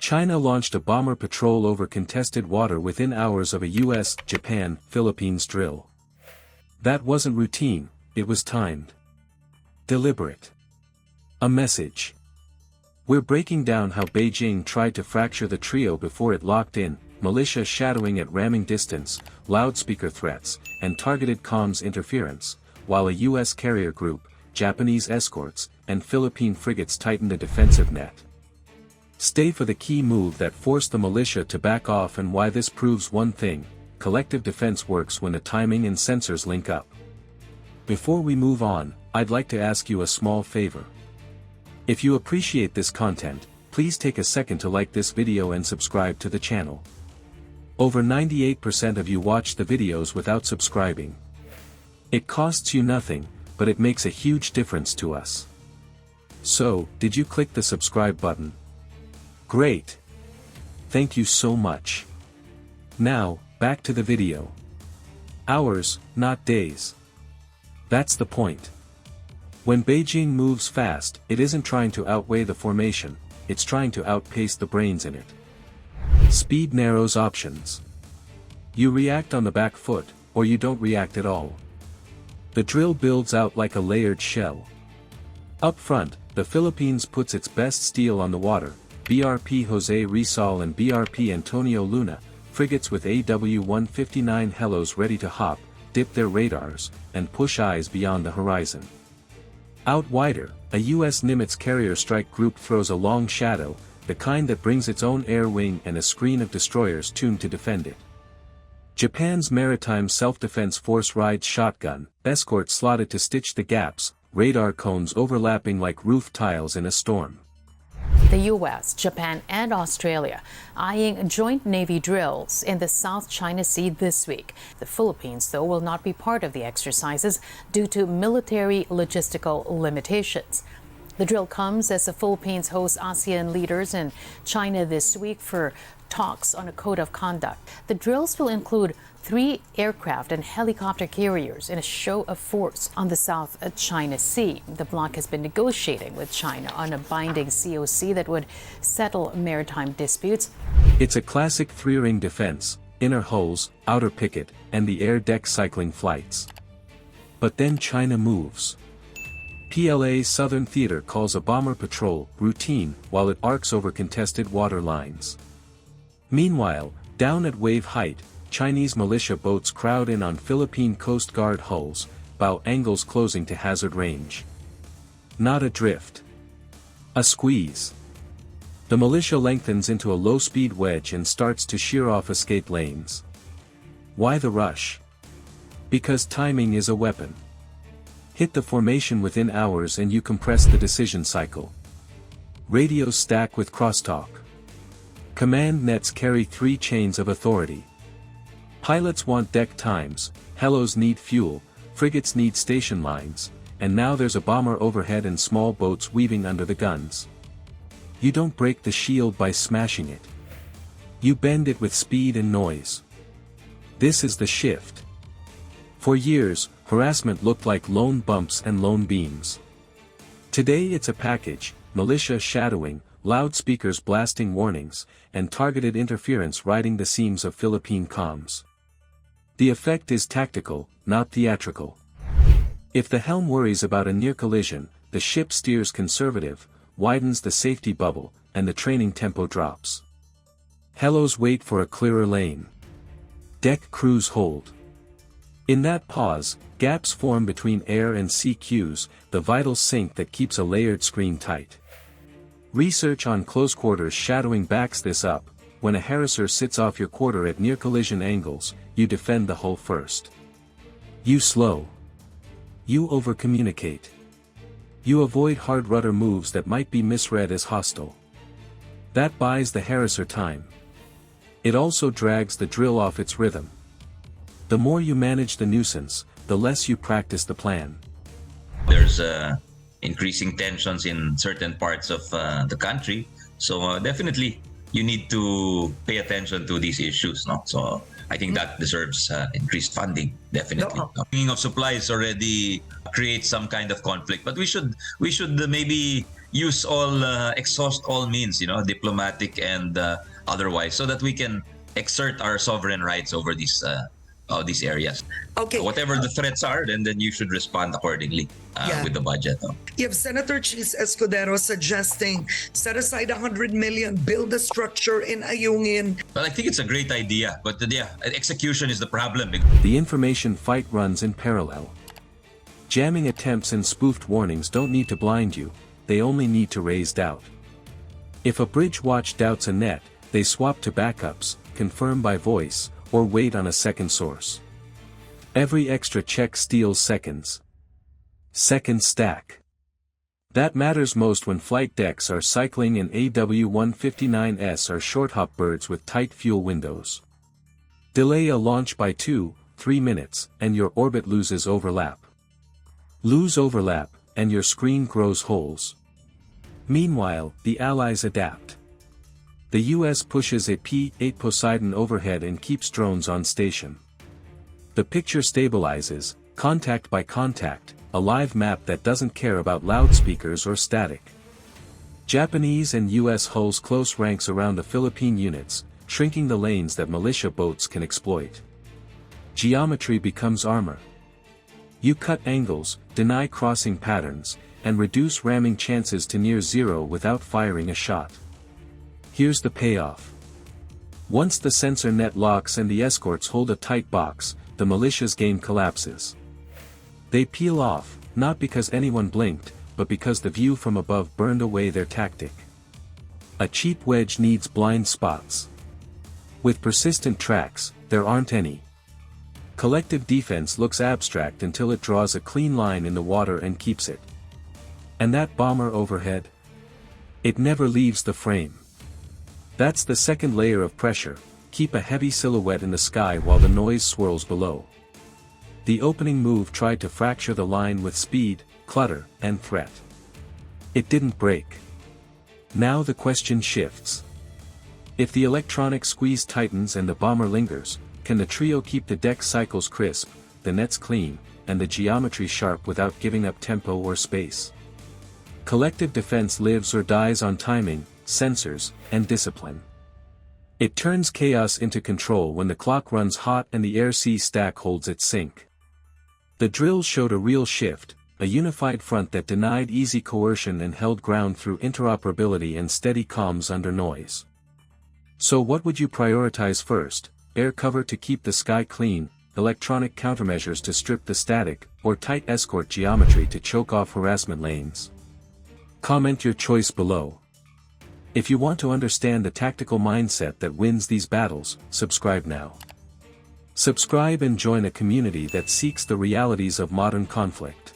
China launched a bomber patrol over contested water within hours of a US, Japan, Philippines drill. That wasn't routine, it was timed. Deliberate. A message. We're breaking down how Beijing tried to fracture the trio before it locked in, militia shadowing at ramming distance, loudspeaker threats, and targeted comms interference, while a US carrier group, Japanese escorts, and Philippine frigates tightened a defensive net. Stay for the key move that forced the militia to back off and why this proves one thing: collective defense works when the timing and sensors link up. Before we move on, I'd like to ask you a small favor. If you appreciate this content, please take a second to like this video and subscribe to the channel. Over 98% of you watch the videos without subscribing. It costs you nothing, but it makes a huge difference to us. So, did you click the subscribe button? Great! Thank you so much. Now, back to the video. Hours, not days. That's the point. When Beijing moves fast, it isn't trying to outweigh the formation, it's trying to outpace the brains in it. Speed narrows options. You react on the back foot, or you don't react at all. The drill builds out like a layered shell. Up front, the Philippines puts its best steel on the water, BRP Jose Rizal and BRP Antonio Luna, frigates with AW-159 helos ready to hop, dip their radars, and push eyes beyond the horizon. Out wider, a US Nimitz carrier strike group throws a long shadow, the kind that brings its own air wing and a screen of destroyers tuned to defend it. Japan's maritime self-defense force rides shotgun, escort slotted to stitch the gaps, radar cones overlapping like roof tiles in a storm. The US, Japan, and Australia eyeing joint Navy drills in the South China Sea this week. The Philippines, though, will not be part of the exercises due to military logistical limitations. The drill comes as the Philippines hosts ASEAN leaders in China this week for talks on a code of conduct. The drills will include 3 aircraft and helicopter carriers in a show of force on the South China Sea. The bloc has been negotiating with China on a binding COC that would settle maritime disputes. It's a classic 3-ring defense: inner hulls, outer picket, and the air deck cycling flights. But then China moves. PLA's Southern Theater calls a bomber patrol routine while it arcs over contested water lines. Meanwhile, down at wave height, Chinese militia boats crowd in on Philippine Coast Guard hulls, bow angles closing to hazard range. Not a drift. A squeeze. The militia lengthens into a low-speed wedge and starts to shear off escape lanes. Why the rush? Because timing is a weapon. Hit the formation within hours and you compress the decision cycle. Radios stack with crosstalk. Command nets carry 3 chains of authority. Pilots want deck times, helos need fuel, frigates need station lines, and now there's a bomber overhead and small boats weaving under the guns. You don't break the shield by smashing it. You bend it with speed and noise. This is the shift. For years, harassment looked like lone bumps and lone beams. Today it's a package: militia shadowing, loudspeakers blasting warnings, and targeted interference riding the seams of Philippine comms. The effect is tactical, not theatrical. If the helm worries about a near collision, the ship steers conservative, widens the safety bubble, and the training tempo drops. Helos wait for a clearer lane. Deck crews hold. In that pause, gaps form between air and sea cues, the vital sync that keeps a layered screen tight. Research on close quarters shadowing backs this up. When a harasser sits off your quarter at near collision angles, you defend the hull first. You slow. You overcommunicate. You avoid hard rudder moves that might be misread as hostile. That buys the harasser time. It also drags the drill off its rhythm. The more you manage the nuisance, the less you practice the plan. There's increasing tensions in certain parts of the country, so definitely you need to pay attention to these issues, no? So I think that deserves increased funding, definitely. Bringing of supplies already creates some kind of conflict, but we should maybe exhaust all means, diplomatic and otherwise, so that we can exert our sovereign rights over these areas. Okay. Whatever the threats are, then you should respond accordingly with the budget. No? You have Senator Chis Escudero suggesting set aside 100 million, build a structure in Ayungin. Well, I think it's a great idea, but execution is the problem. The information fight runs in parallel. Jamming attempts and spoofed warnings don't need to blind you, they only need to raise doubt. If a bridge watch doubts a net, they swap to backups, confirm by voice, or wait on a second source. Every extra check steals seconds. Seconds stack. That matters most when flight decks are cycling and AW-159s are short-hop birds with tight fuel windows. Delay a launch by 2-3 minutes, and your orbit loses overlap. Lose overlap, and your screen grows holes. Meanwhile, the Allies adapt. The US pushes a P-8 Poseidon overhead and keeps drones on station. The picture stabilizes, contact by contact, a live map that doesn't care about loudspeakers or static. Japanese and US hulls close ranks around the Philippine units, shrinking the lanes that militia boats can exploit. Geometry becomes armor. You cut angles, deny crossing patterns, and reduce ramming chances to near zero without firing a shot. Here's the payoff. Once the sensor net locks and the escorts hold a tight box, the militia's game collapses. They peel off, not because anyone blinked, but because the view from above burned away their tactic. A cheap wedge needs blind spots. With persistent tracks, there aren't any. Collective defense looks abstract until it draws a clean line in the water and keeps it. And that bomber overhead? It never leaves the frame. That's the second layer of pressure, keep a heavy silhouette in the sky while the noise swirls below. The opening move tried to fracture the line with speed, clutter, and threat. It didn't break. Now the question shifts. If the electronic squeeze tightens and the bomber lingers, can the trio keep the deck cycles crisp, the nets clean, and the geometry sharp without giving up tempo or space? Collective defense lives or dies on timing, sensors, and discipline. It turns chaos into control when the clock runs hot and the air-sea stack holds its sync. The drills showed a real shift, a unified front that denied easy coercion and held ground through interoperability and steady comms under noise. So what would you prioritize first? Air cover to keep the sky clean, electronic countermeasures to strip the static, or tight escort geometry to choke off harassment lanes? Comment your choice below. If you want to understand the tactical mindset that wins these battles, subscribe now. Subscribe and join a community that seeks the realities of modern conflict.